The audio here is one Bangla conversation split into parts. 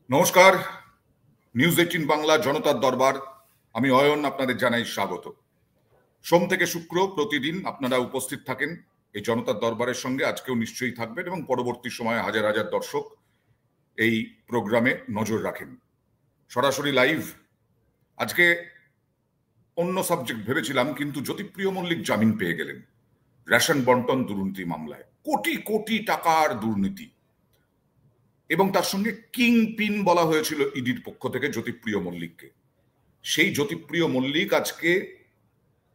নমস্কার, নিউজ 18 বাংলা জনতার দরবার। আমি অয়ন আপনাদের জানাই স্বাগত। সোম থেকে শুক্র প্রতিদিন আপনারা উপস্থিত থাকেন এই জনতার দরবারের সঙ্গে। আজকেও নিশ্চয়ই থাকবেন এবং পরবর্তী সময়ে হাজার হাজার দর্শক এই প্রোগ্রামে নজর রাখেন। সরাসরি লাইভ। আজকে অন্য সাবজেক্ট ভেবেছিলাম, কিন্তু জ্যোতিপ্রিয় মল্লিক জামিন পেয়ে গেলেন রেশন বন্টন দুর্নীতি মামলায়। কোটি কোটি টাকার দুর্নীতি এবং তার সঙ্গে কিং পিন বলা হয়েছিল ইডির পক্ষ থেকে জ্যোতিপ্রিয় মল্লিককে। সেই জ্যোতিপ্রিয় মল্লিক আজকে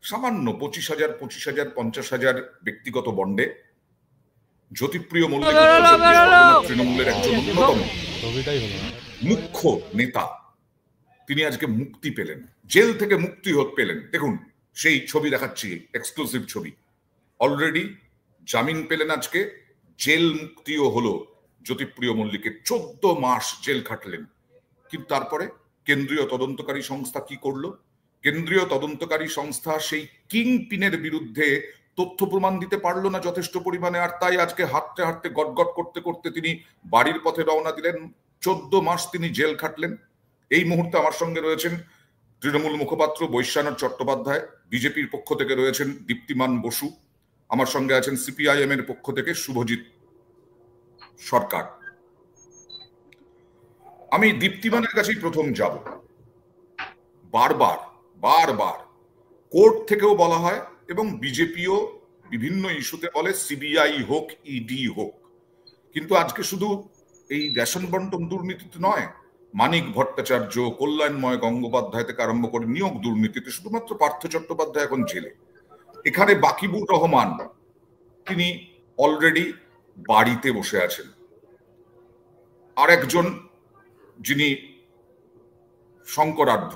সামান্য 25,000, 25,000, 50,000 ব্যক্তিগত বন্ডে জ্যোতিপ্রিয় মল্লিক তৃণমূলের একজন অন্যতম মুখ্য নেতা, তিনি আজকে মুক্তি পেলেন, জেল থেকে মুক্তি পেলেন। দেখুন সেই ছবি দেখাচ্ছি, এক্সক্লুসিভ ছবি। অলরেডি জামিন পেলেন আজকে, জেল মুক্তিও হলো জ্যোতিপ্রিয় মল্লিকের। 14 মাস জেল খাটলেন। কিন্তু তারপরে কেন্দ্রীয় তদন্তকারী সংস্থা কি করলো? কেন্দ্রীয় তদন্তকারী সংস্থা সেই কিং পিনের বিরুদ্ধে তথ্য প্রমাণ দিতে পারলো না যথেষ্ট পরিমাণে, আর তাই আজকে হাঁটতে হাঁটতে গটগট করতে করতে তিনি বাড়ির পথে রওনা দিলেন। 14 মাস তিনি জেল খাটলেন। এই মুহূর্তে আমার সঙ্গে রয়েছেন তৃণমূল মুখপাত্র বৈশ্বনাথ চট্টোপাধ্যায়, বিজেপির পক্ষ থেকে রয়েছেন দীপ্তিমান বসু, আমার সঙ্গে আছেন সিপিআইএম এর পক্ষ থেকে শুভজিৎ সরকার। আমি দীপ্তিমানের কাছেই প্রথম যাব। বারবার বারবার কোর্ট থেকেও বলা হয় এবং বিজেপিও বিভিন্ন ইস্যুতে বলে সিবিআই হোক, ইডি হোক, কিন্তু আজকে শুধু এই রেশন বন্টন দুর্নীতিতে নয়, মানিক ভট্টাচার্য, কল্যাণময় গঙ্গোপাধ্যায় থেকে আরম্ভ করে নিয়োগ দুর্নীতিতে শুধুমাত্র পার্থ চট্টোপাধ্যায় এখন জেলে। এখানে বাকিবুর রহমান তিনি অলরেডি বাড়িতে বসে আছেন। আর একজন যিনি শঙ্করার্ধ্য,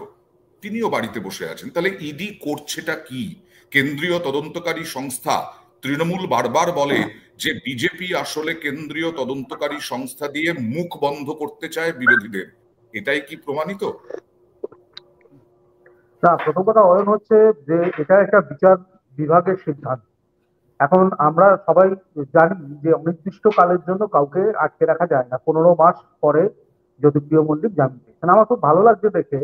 তিনিও বাড়িতে বসে আছেন। তাহলে ইডি করছেটা কি? কেন্দ্রীয় তদন্তকারী সংস্থা, তৃণমূল বারবার বলে যে বিজেপি আসলে কেন্দ্রীয় তদন্তকারী সংস্থা দিয়ে মুখ বন্ধ করতে চায় বিরোধীদের। এটাই কি প্রমাণিত? না, প্রথম কথা অয়ন হচ্ছে যে এটা একটা বিচার বিভাগের সিদ্ধান্ত। এখন আমরা সবাই জানি যে অনির্দিষ্টকালের জন্য কাউকে আটকে রাখা যায় না। 15 মাস পরে জ্যোতিপ্রিয় মল্লিক জামিন পেয়েছেন। আমার খুব ভালো লাগছে দেখে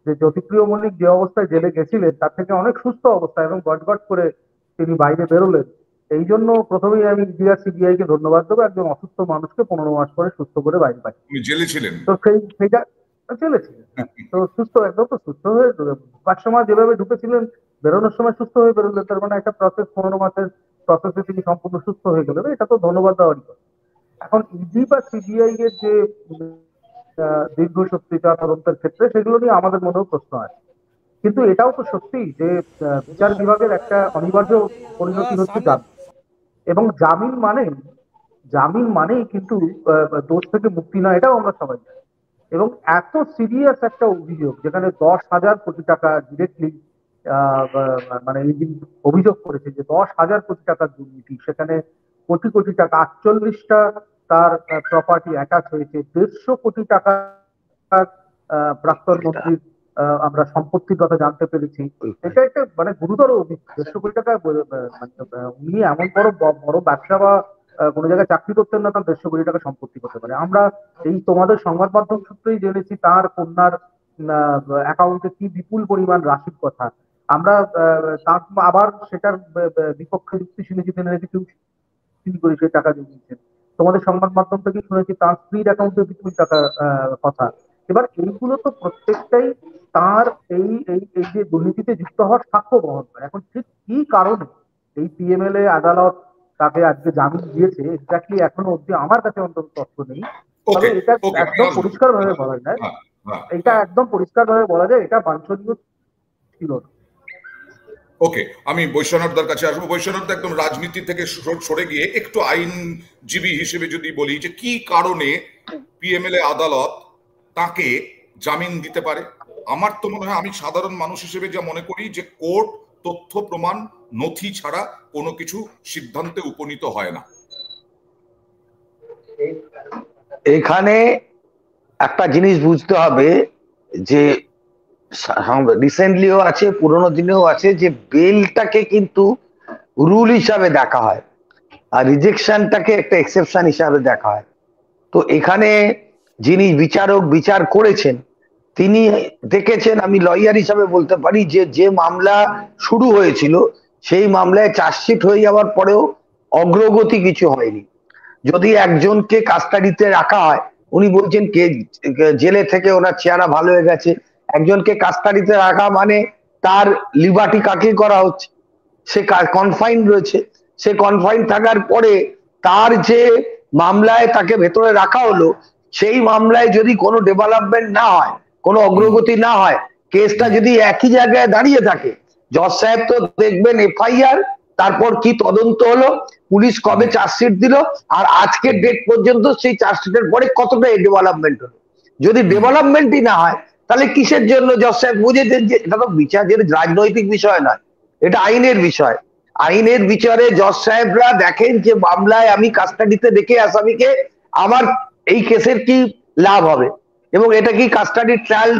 যে জ্যোতিপ্রিয় মল্লিক যে অবস্থায় জেলে গেছিলেন তার থেকে অনেক সুস্থ অবস্থায় এবং গটগট করে তিনি বাইরে বেরোলেন। এই জন্য প্রথমেই আমি ইডি আর সিবিআই কে ধন্যবাদ দেবো, একজন অসুস্থ মানুষকে 15 মাস পরে সুস্থ করে বাইরে পাঠিয়েছেন। জেলে ছিলেন তো সেইটা চলেছিলেন, তো সুস্থ, একদম তো সুস্থ হয়ে ঢোকার সময় যেভাবে ঢুকেছিলেন বেরোনোর সময় সুস্থ হয়ে বেরোলেন। তার মানে একটা প্রসেস, 15 মাসের প্রসেসে তিনি সম্পূর্ণ সুস্থ হয়ে গেলেন। এটা তো ধন্যবাদ দেওয়ারই কথা। এখন ইডি বা সিবিআই এর যে দীর্ঘ সত্যিকার তদন্তের ক্ষেত্রে সেগুলো নিয়ে আমাদের মনেও প্রশ্ন আছে, কিন্তু এটাও তো সত্যি যে বিচার বিভাগের একটা অনিবার্য পরিণতি হচ্ছে জামিন। এবং জামিন মানেই কিন্তু দোষ থেকে মুক্তি নয়, এটাও আমরা সবাই জানি। এবং এত সিরিয়াস একটা অভিযোগ যেখানে 10,000 কোটি টাকা ডিরেক্টলি মানে অভিযোগ করেছে যে 10,000 কোটি টাকার দুর্নীতি, সেখানে কোটি কোটি টাকা, 48টা তার প্রপার্টি অ্যাটাচ হয়েছে, 150 কোটি টাকা প্রাক্তন মন্ত্রীর আমরা সম্পত্তির কথা জানতে পেরেছি। এটা একটা মানে গুরুতর অভিযোগ। 150 কোটি টাকা, উনি এমন বড় ব্যবসা বা কোনো জায়গায় চাকরি করতেন না, তার 150 কোটি টাকা সম্পত্তি করতে পারে। আমরা এই তোমাদের সংবাদ মাধ্যম সূত্রেই জেনেছি তার কন্যার অ্যাকাউন্টে কি বিপুল পরিমাণ রাশির কথা। আমরা আবার সেটার বিপক্ষে যুক্তি শুনেছি তিনি নাকি চুরি করে সেই টাকা দিয়েছেন। তোমাদের সংবাদ মাধ্যম থেকে শুনেছি তার স্ত্রীর অ্যাকাউন্টে বিপুল টাকা কথা। এবার এইগুলো তো প্রত্যেকটাই তার এই এই এই যে দুর্নীতিতে যুক্ত হওয়ার সাক্ষ্য বহন করে। এখন ঠিক কি কারণে এই পিএমএলএ আদালত তাকে আজকে জামিন দিয়েছে এক্স্যাক্টলি এখনো অব্দি আমার কাছে অন্তত তথ্য নেই। তবে এটা একদম পরিষ্কার ভাবে বলা যায়, এটা বাঞ্ছনীয় ছিল না। ওকে, আমি বৈশ্বনাথদার কাছে আসবো। বৈশ্বনাথদা, একদম রাজনীতি থেকে সরে গিয়ে একটু আইনজীবী হিসেবে যদি বলি যে কি কারণে পিএমএলএ আদালত তাকে জামিন দিতে পারে? আমার তো মনে হয়, আমি সাধারণ মানুষ হিসেবে যা মনে করি যে কোর্ট তথ্য প্রমাণ নথি ছাড়া কোনো কিছু সিদ্ধান্তে উপনীত হয় না। এখানে একটা জিনিস বুঝতে হবে যে রিসেন্টলিও আছে, পুরোনো দিনেও আছে, যে বেলটাকে কিন্তু রুল হিসাবে দেখা হয় আর রিজেকশনটাকে একটা এক্সেপশন হিসাবে দেখা হয়। তো এখানে যিনি বিচারক বিচার করেছেন তিনি দেখেছেন, আমি লয়ার হিসাবে বলতে পারি যে যে মামলা শুরু হয়েছিল সেই মামলায় চার্জশিট হয়ে যাওয়ার পরেও অগ্রগতি কিছু হয়নি। যদি একজনকে কাস্টাডিতে রাখা হয়, উনি বলছেন কে জেলে থেকে ওনার চেহারা ভালো হয়ে গেছে, একজনকে কাস্টাডিতে রাখা মানে তার লিবার্টি কাটল করা হচ্ছে, সে কনফাইন রয়েছে, সে কনফাইন থাকার পরে তার যে মামলায় তাকে ভেতরে রাখা হলো সেই মামলায় যদি কোনো ডেভেলপমেন্ট না হয়, কোনো অগ্রগতি না হয়, কেসটা যদি একই জায়গায় দাঁড়িয়ে থাকে, জজ সাহেব তো দেখবেন এফআইআর, তারপর কি তদন্ত হলো, পুলিশ কবে চার্জশিট দিল, আর আজকের ডেট পর্যন্ত সেই চার্জশিটের পরে কতটা ডেভেলপমেন্ট হলো। যদি ডেভেলপমেন্টই না হয় তাহলে কিসের জন্য জজ সাহেব বুঝেছেন যে এটা তো বিচারের রাজনৈতিক বিষয় নয়, এটা আইনের বিষয়। আইনের বিচারে জজ সাহেবরা দেখেন যে মামলায় আমি কাস্টাডিতে রেখে আসামিকে আমার এই কেসের কি লাভ হবে, এবং এটা কি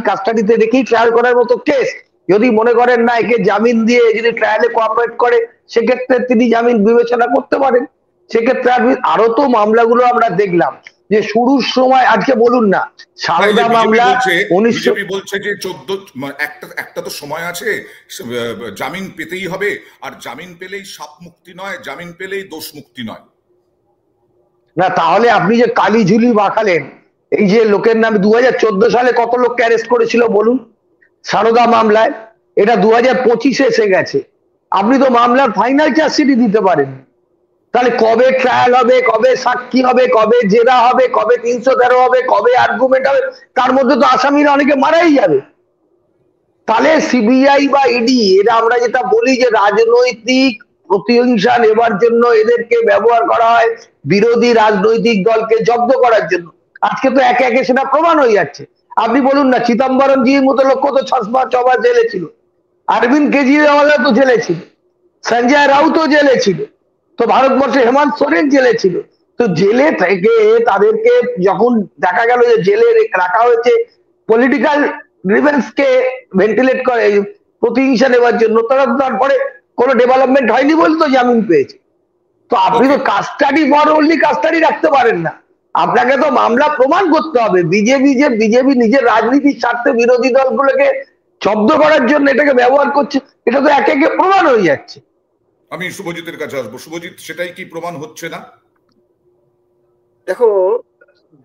কাস্টাডিতে রেখেই ট্রায়াল করার মতো কেস। যদি মনে করেন না একে জামিন দিয়ে যদি ট্রায়ালে কোঅপারেট করে, সেক্ষেত্রে তিনি জামিন বিবেচনা করতে পারেন। সেক্ষেত্রে আরো তো মামলাগুলো আমরা দেখলাম যে শুরুর সময়, আজকে বলুন না সারদা মামলা 1900 বলছে যে 14 একটা তো সময় আছে, জামিন পেতেই হবে, আর জামিন পেলেই সাপ মুক্তি নয়, জামিন পেলেই দোষ মুক্তি নয়। না, তাহলে আপনি যে কালি ঝুলি মাখালেন, এই যে লোকের নামে 2014 সালে কত লোককে অ্যারেস্ট করেছিল বলুন সারদা মামলায়, এটা 2025-এ এসে গেছে, আপনি তো মামলার ফাইনাল চার্জশিটই দিতে পারেন। তাহলে কবে ট্রায়াল হবে, কবে সাক্ষী হবে, কবে জেরা হবে, কবে 313 হবে, কবে আর্গুমেন্ট হবে, তার মধ্যে তো আসামিরা অনেকে মারাই যাবে। তাহলে সিবিআই বা ইডি এরা আমরা যেটা বলি যে রাজনৈতিক প্রতিহিংসা নেবার জন্য এদেরকে ব্যবহার করা হয়, বিরোধী রাজনৈতিক দলকে জব্দ করার জন্য, আজকে তো একে একে সেটা প্রমাণ হয়ে যাচ্ছে। আপনি বলুন না চিদম্বরম জির মতো লোক তো 6 মাস জেলে ছিল, অরবিন্দ কেজরিওয়াল তো জেলে ছিল, সঞ্জয় রাউতও জেলে ছিল, তো ভারতবর্ষে হেমন্ত সোরেন জেলে ছিল। তো জেলে থেকে তাদেরকে যখন দেখা গেল যে জেলে রাখা হয়েছে পলিটিক্যাল গ্রিভেন্সকে ভেন্টিলেট করে, প্রতিহিংসা নেওয়ার জন্য, তারপরে কোনো ডেভেলপমেন্ট হয়নি বলে তো জামিন পেয়েছে। তো আপনি তো কাস্টাডি ফর অনলি কাস্টাডি রাখতে পারেন না, আপনাকে তো মামলা প্রমাণ করতে হবে। বিজেপি নিজের রাজনীতির স্বার্থে বিরোধী দলগুলোকে জব্দ করার জন্য এটাকে ব্যবহার করছে, এটা তো একে একে প্রমাণ হয়ে যাচ্ছে। আমি শুভজিতের কাছে আসবো। শুভজিৎ, সেটাই কি প্রমাণ হচ্ছে না? দেখো,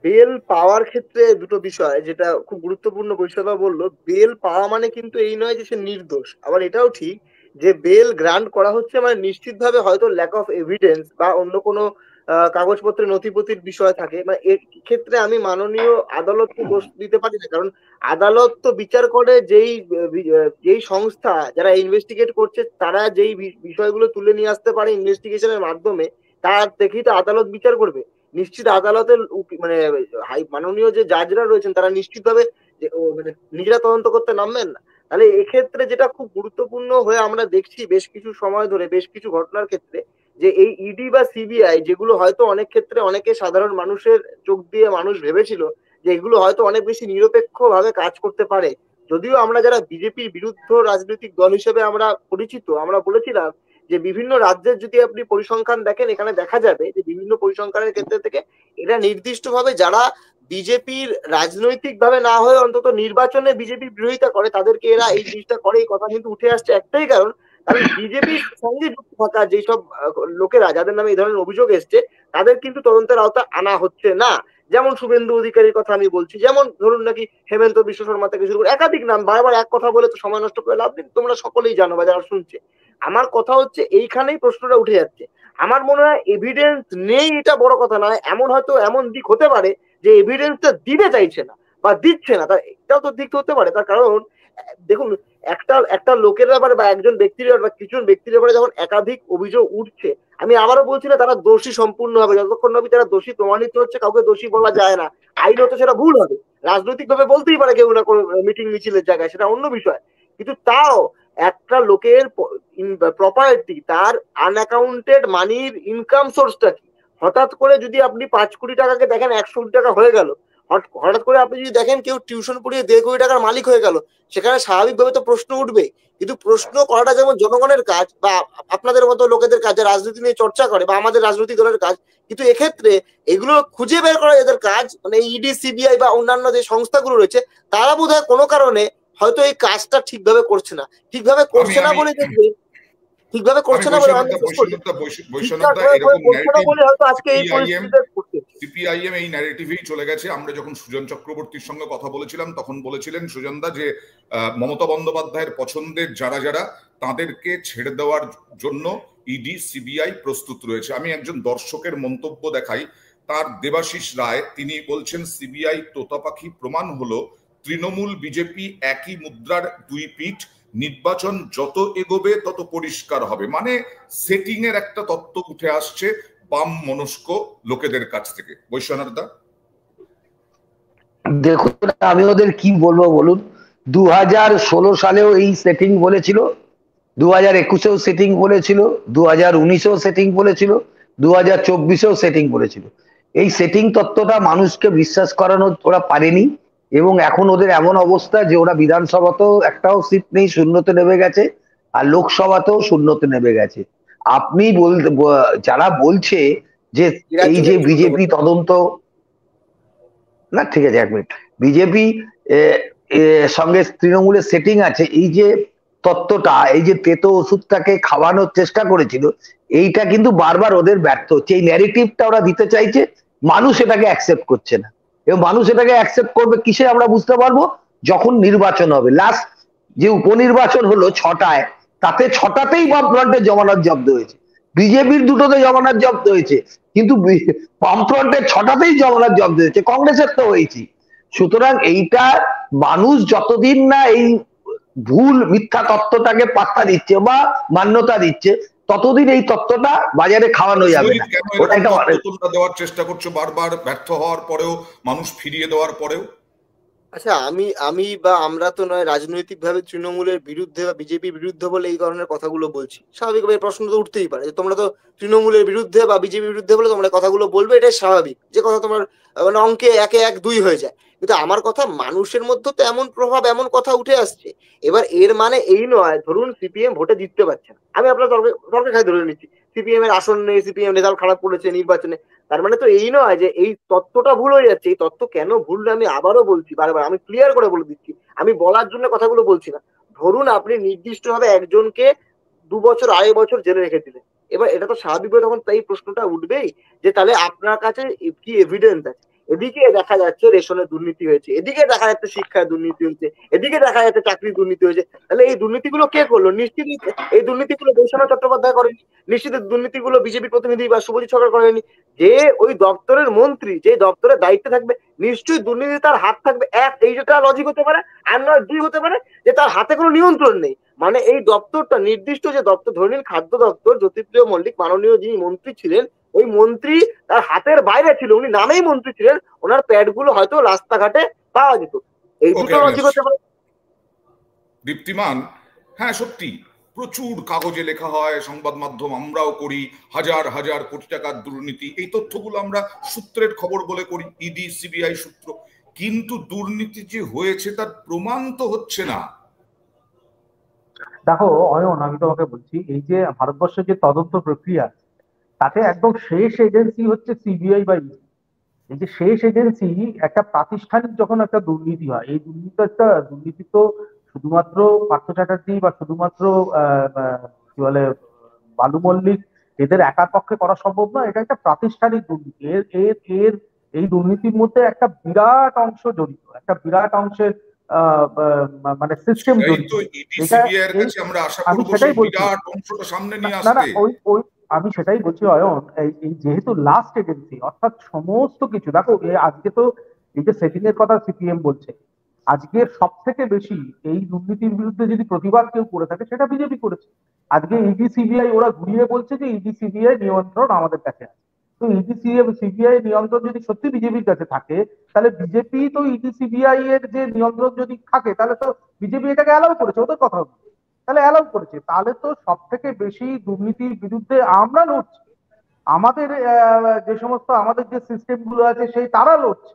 বেল পাওয়ার ক্ষেত্রে দুটো বিষয় যেটা খুব গুরুত্বপূর্ণ বৈষ্ণবদা বললো, বেল পাওয়া মানে কিন্তু এই নয় যে সে নির্দোষ। আবার এটাও ঠিক যে বেল গ্রান্ট করা হচ্ছে মানে নিশ্চিতভাবে হয়তো ল্যাক অফ এভিডেন্স বা অন্য কোনো কাগজপত্রের নথিপতির বিষয় থাকে, মানে এর ক্ষেত্রে আমি মাননীয় আদালতকে দোষ দিতে পারি না, কারণ আদালত তো বিচার করে যেই সংস্থা যারা ইনভেস্টিগেট করছে তারা যেই বিষয়গুলো তুলে নিয়ে আসতে পারে ইনভেস্টিগেশনের মাধ্যমে, তার দেখেই তো আদালত বিচার করবে। নিশ্চিত আদালতের মানে মাননীয় যে জাজরা রয়েছেন তারা নিশ্চিতভাবে মানে নিজেরা তদন্ত করতে নামবেন না। তাহলে এক্ষেত্রে যেটা খুব গুরুত্বপূর্ণ হয়ে আমরা দেখছি বেশ কিছু সময় ধরে বেশ কিছু ঘটনার ক্ষেত্রে, যে এই ইডি বা সিবিআই যেগুলো হয়তো অনেক ক্ষেত্রে অনেকে সাধারণ মানুষের চোখ দিয়ে মানুষ ভেবেছিল যে এগুলো হয়তো অনেক বেশি নিরপেক্ষ ভাবে কাজ করতে পারে, যদিও আমরা যারা বিজেপির বিরুদ্ধ রাজনৈতিক দল হিসেবে আমরা পরিচিত, আমরা বলেছিলাম যে বিভিন্ন রাজ্যের যদি আপনি পরিসংখ্যান দেখেন, এখানে দেখা যাবে যে বিভিন্ন পরিসংখ্যানের ক্ষেত্রে থেকে এটা নির্দিষ্টভাবে যারা বিজেপির রাজনৈতিক ভাবে না হয়ে অন্তত নির্বাচনে বিজেপির বিরোধিতা করে তাদেরকে এরা এই জিনিসটা করে। এই কথা কিন্তু উঠে আসছে একটাই কারণ বিজেপির সঙ্গে যুক্ত থাকা যেসব লোকেরা যাদের নামে এই ধরনের অভিযোগ এসছে তাদের কিন্তু তদন্তের আওতায় আনা হচ্ছে না। যেমন শুভেন্দু অধিকারীর কথা আমি বলছি, যেমন ধরুন নাকি হেমন্ত বিশ্ব শর্মা থেকে শুরু করে একাধিক নাম, বারবার এক কথা বলে তো সময় নষ্ট করে লাভ নেই, তোমরা সকলেই জানো বা যারা শুনছে। আমার কথা হচ্ছে এইখানেই প্রশ্নটা উঠে যাচ্ছে। আমার মনে হয় এভিডেন্স নেই এটা বড় কথা নয়, এমন দিক হতে পারে যে এভিডেন্সটা দিতে চাইছে না বা দিচ্ছে না, তার এটাও তো দিক হতে পারে। তার কারণ দেখুন, একটা লোকের ব্যাপারে বা একজন ব্যক্তির ব্যাপারে বা কিছু ব্যক্তির ব্যাপারে যখন একাধিক অভিযোগ উঠছে, আমি আবারও বলছি না তারা দোষী সম্পূর্ণ হবে, যতক্ষণ না তারা দোষী প্রমাণিত হচ্ছে কাউকে দোষী বলা যায় না। আইনত সেটা ভুল হবে, রাজনৈতিক ভাবে বলতেই পারে কেউ না কোনো মিটিং মিছিলের জায়গায়, সেটা অন্য বিষয়। কিন্তু তাও একটা লোকের প্রপার্টি, তার আনঅ্যাকাউন্টেড মানির ইনকাম সোর্সটা কি, হঠাৎ করে যদি আপনি 5 কোটি টাকাকে দেখেন 100 কোটি টাকা হয়ে গেল, হঠাৎ করে আপনি যদি দেখেন কেউ টিউশন পড়িয়ে 1.5 কোটি টাকার মালিক হয়ে গেল, সেখানে স্বাভাবিকভাবে তো প্রশ্ন উঠবে। কিন্তু প্রশ্ন করাটা যেমন জনগণের কাজ বা আপনাদের মতো লোকেদের কাজ, যারা রাজনীতি নিয়ে চর্চা করে, বা আমাদের রাজনৈতিক দলের কাজ, কিন্তু এক্ষেত্রে এগুলো খুঁজে বের করা এদের কাজ। মানে ইডি, সিবিআই বা অন্যান্য যে সংস্থাগুলো রয়েছে, তারা বোধহয় কোনো কারণে হয়তো এই কাজটা ঠিকভাবে করছে না। ঠিকভাবে করছে না বলে দেখবে, ঠিকভাবে করছে না বলে হয়তো আজকে এই পরিস্থিতিতে পড়ছে। সিপিআইএম এই ন্যারেটিভেই চলে গেছে। আমরা যখন সুজন চক্রবর্তীর সঙ্গে কথা বলেছিলাম, তখন বলেছিলেন সুজনদা যে মমতা বন্দ্যোপাধ্যায়ের পছন্দের যারা যারা, তাদেরকে ছেড়ে দেওয়ার জন্য ইডি, সিবিআই প্রস্তুত রয়েছে। আমি একজন দর্শকের মন্তব্য দেখাই, তার দেবাশিস রায়, তিনি বলছেন সিবিআই তোতা পাখি, প্রমাণ হলো তৃণমূল বিজেপি একই মুদ্রার দুই পিঠ, নির্বাচন যত এগোবে তত পরিষ্কার হবে। মানে সেটিং এর একটা তত্ত্ব উঠে আসছে বাম মনস্ক লোকেদের কাছ থেকে। বৈশ্বনাথ দা, দেখুন আমি ওদের কি বলবো বলুন, 2016 সালেও এই সেটিং বলেছিল, 2021-এও সেটিং বলেছিল, 2019-এও সেটিং বলেছিল, 2024-এও সেটিং বলেছিল। এই সেটিং তত্ত্বটা মানুষকে বিশ্বাস করানো ওরা পারেনি, এবং এখন ওদের এমন অবস্থা যে ওরা বিধানসভাতেও একটাও সিট নেই, শূন্যতে নেমে গেছে, আর লোকসভাতেও শূন্যতে নেমে গেছে। আপনি যারা বলছে যে এই যে বিজেপি তদন্ত, না ঠিক আছে এক মিনিট, বিজেপি সঙ্গে তৃণমূলের সেটিং আছে, এই যে তত্ত্বটা, এই যে তেতো ওষুধটাকে খাওয়ানোর চেষ্টা করেছিল, এইটা কিন্তু বারবার ওদের ব্যর্থ হচ্ছে। এই ন্যারেটিভটা ওরা দিতে চাইছে, মানুষ এটাকে অ্যাকসেপ্ট করছে না, এবং মানুষ এটাকে অ্যাকসেপ্ট করবে কিসে আমরা বুঝতে পারবো, যখন নির্বাচন হবে। লাস্ট যে উপনির্বাচন হলো 6টায়, তাতে 6টাতেই বামফ্রন্টের জমানত জব্দ হয়েছে, বিজেপির 2টোতে জমানত জব্দ হয়েছে, কিন্তু বামফ্রন্টের 6টাতেই জমানত জব্দ হয়েছে, কংগ্রেসের তো হয়েছে। সুতরাং এইটা মানুষ যতদিন না এই ভুল মিথ্যা তত্ত্বটাকে পাত্তা দিচ্ছে বা মান্যতা দিচ্ছে, ততদিন এই তত্ত্বটা বাজারে খাওয়ানো যাবে না। তোমরা দেওয়ার চেষ্টা করছো বারবার, ব্যর্থ হওয়ার পরেও, মানুষ ফিরিয়ে দেওয়ার পরেও। আচ্ছা, আমি বা আমরা তো নয় রাজনৈতিক ভাবে তৃণমূলের বিরুদ্ধে বা বিজেপির বিরুদ্ধে বলে এই ধরনের কথাগুলো বলছি। স্বাভাবিকভাবে প্রশ্ন তো উঠতেই পারে যে তোমরা তো তৃণমূলের বিরুদ্ধে বা বিজেপির বিরুদ্ধে বলে তোমরা কথাগুলো বলবে, এটাই স্বাভাবিক। যে কথা তোমার মানে অঙ্কে 1 1 2 হয়ে যায়। কিন্তু আমার কথা, মানুষের মধ্যে তো এমন প্রভাব, এমন কথা উঠে আসছে। এবার এর মানে এই নয়, ধরুন সিপিএম ভোটে জিততে পারছে না, আমি আপনার তর্কে খাই ধরে নিচ্ছি, সিপিএম এর আসন নেই, সিপিএম রেজাল্ট খারাপ করেছে নির্বাচনে, তার মানে তো এই নয় যে এই তত্ত্বটা ভুল হয়ে যাচ্ছে। এই তত্ত্ব কেন ভুল, আমি আবারও বলছি, বারবার আমি ক্লিয়ার করে বলে দিচ্ছি, আমি বলার জন্য কথাগুলো বলছি না। ধরুন আপনি নির্দিষ্ট ভাবে একজনকে 2 বছর 2.5 বছর জেলে রেখে দিলেন, এবার এটা তো স্বাভাবিকভাবে তখন এই প্রশ্নটা উঠবেই যে তাহলে আপনার কাছে কি এভিডেন্স আছে? এদিকে দেখা যাচ্ছে রেশনের দুর্নীতি হয়েছে, এদিকে দেখা যাচ্ছে শিক্ষায় দুর্নীতি হয়েছে, এদিকে দেখা যাচ্ছে চাকরির দুর্নীতি হয়েছে, তাহলে এই দুর্নীতিগুলো কে করলো? নিশ্চিত এই দুর্নীতিগুলো বৈশ্বনাথ চট্টোপাধ্যায় করেনি, নিশ্চিত দুর্নীতিগুলো বিজেপি প্রতিনিধি বা শুভজিৎ সরকার করেনি। যে ওই দপ্তরের মন্ত্রী, যে দপ্তরের দায়িত্বে থাকবে, নিশ্চয়ই দুর্নীতি তার হাত থাকবে। এইটা লজিক হতে পারে, আর নয় 2 হতে পারে যে তার হাতে কোনো নিয়ন্ত্রণ নেই। মানে এই দপ্তরটা, নির্দিষ্ট যে দপ্তর, ধরে নিন খাদ্য দপ্তর, জ্যোতিপ্রিয় মল্লিক মাননীয় যিনি মন্ত্রী ছিলেন, ওই মন্ত্রী তার হাতের বাইরে ছিল, উনি নামেই মন্ত্রী ছিলেন, ওনার প্যাড গুলো হয়তো রাস্তাঘাটে পাওয়া যেত। এই দুটো লজিক হতে পারে। দীপ্তিমান, হ্যাঁ সত্যি প্রচুর কাগজে লেখা হয়, সংবাদ মাধ্যম আমরাও করি, হাজার হাজার কোটি টাকার দুর্নীতি, এই তথ্যগুলো আমরা সূত্রের খবর বলে করি, ইডি সিবিআই সূত্র, কিন্তু দুর্নীতি যে হয়েছে তার প্রমাণ তো হচ্ছে না। দেখো অয়ন, আমি তোমাকে বলছি, এই যে ভারতবর্ষের যে তদন্ত প্রক্রিয়া, তাতে একদম শেষ এজেন্সি হচ্ছে সিবিআই বা ইডি। এই যে শেষ এজেন্সি, একটা প্রাতিষ্ঠানিক যখন একটা দুর্নীতি হয়, এই দুর্নীতি তো শুধুমাত্র পার্থ চ্যাটার্জি বা শুধুমাত্র কি বলে বালু মল্লিক এদের একার পক্ষে করা সম্ভব নয়। এটা একটা প্রাতিষ্ঠানিক দুর্নীতি। এর এর এর এই দুর্নীতির মধ্যে একটা বিরাট অংশ জড়িত, একটা বিরাট অংশের মানে সিস্টেম জড়িত। আমি সেটাই বলছি, না না ওই আমি সেটাই বলছি অয়ন, এই যেহেতু লাস্ট এজেন্সি, অর্থাৎ সমস্ত কিছু দেখো, আজকে তো এই যে সেটিং এর কথা সিপিএম বলছে, আজকের সব থেকে বেশি এই দুর্নীতির বিরুদ্ধে যদি প্রতিবাদ কেউ করে থাকে, সেটা বিজেপি করেছে। আজকে ইডি সিবিআই ওরা ঘুরিয়ে বলছে যে ইডি সিবিআই নিয়ন্ত্রণ আমাদের কাছে আছে। তো ইডি সিবিআই নিয়ন্ত্রণ যদি সত্যি বিজেপির কাছে থাকে, তাহলে বিজেপি তো ইডি সিবিআই এর যে নিয়ন্ত্রণ যদি থাকে, তাহলে তো বিজেপি এটাকে অ্যালাউ করেছে, ওদের কথা হচ্ছে, তাহলে অ্যালাউ করেছে, তাহলে তো সব থেকে বেশি দুর্নীতির বিরুদ্ধে আমরা লড়ছি। আমাদের যে সমস্ত আমাদের যে সিস্টেম গুলো আছে, সেই তারা লড়ছে।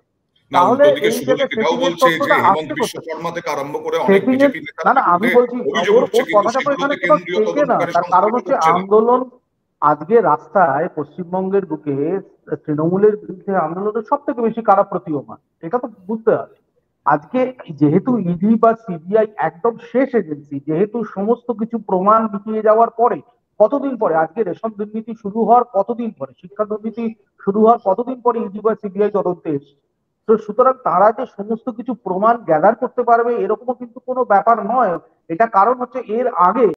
না, তাহলে উল্টো দিকে এই শুভজিৎ জায়গায় এটাও সেটিং এর বলছে যে তথ্যটা হেমন্ত আসছে বিশ্ব কোথায়? শর্মা থেকে আরম্ভ করে অনেক সেটিং এর বিজেপি না নেতাদের না আমি বিরুদ্ধে বলছি অভিযোগ ওর উঠছে, ওর কিন্তু কথাটা তো সেগুলোতে এখানে কোনো কেন্দ্রীয় থেকে না, তদন্তকারী তার সংস্থা কারণ কিছু হচ্ছে করছে না। আন্দোলন আজকে রাস্তায় পশ্চিমবঙ্গের বুকে তৃণমূলের বিরুদ্ধে আন্দোলনের সব থেকে বেশি কারা প্রতীয়মান, এটা তো বুঝতে হবে। আজকে যেহেতু ইডি বা সিবিআই একদম শেষ এজেন্সি, যেহেতু সমস্ত কিছু প্রমাণ মিটিয়ে যাওয়ার পরে, কতদিন পরে আজকে রেশন দুর্নীতি শুরু হওয়ার কতদিন পরে, শিক্ষা দুর্নীতি শুরু হওয়ার কতদিন পরে ইডি বা সিবিআই তদন্তে এসছে। তো সুতরাং তারা যে সমস্ত কিছু প্রমাণ গ্যাদার করতে পারবে এরকমও কিন্তু কোনো ব্যাপার নয়। এটা কারণ হচ্ছে এর আগে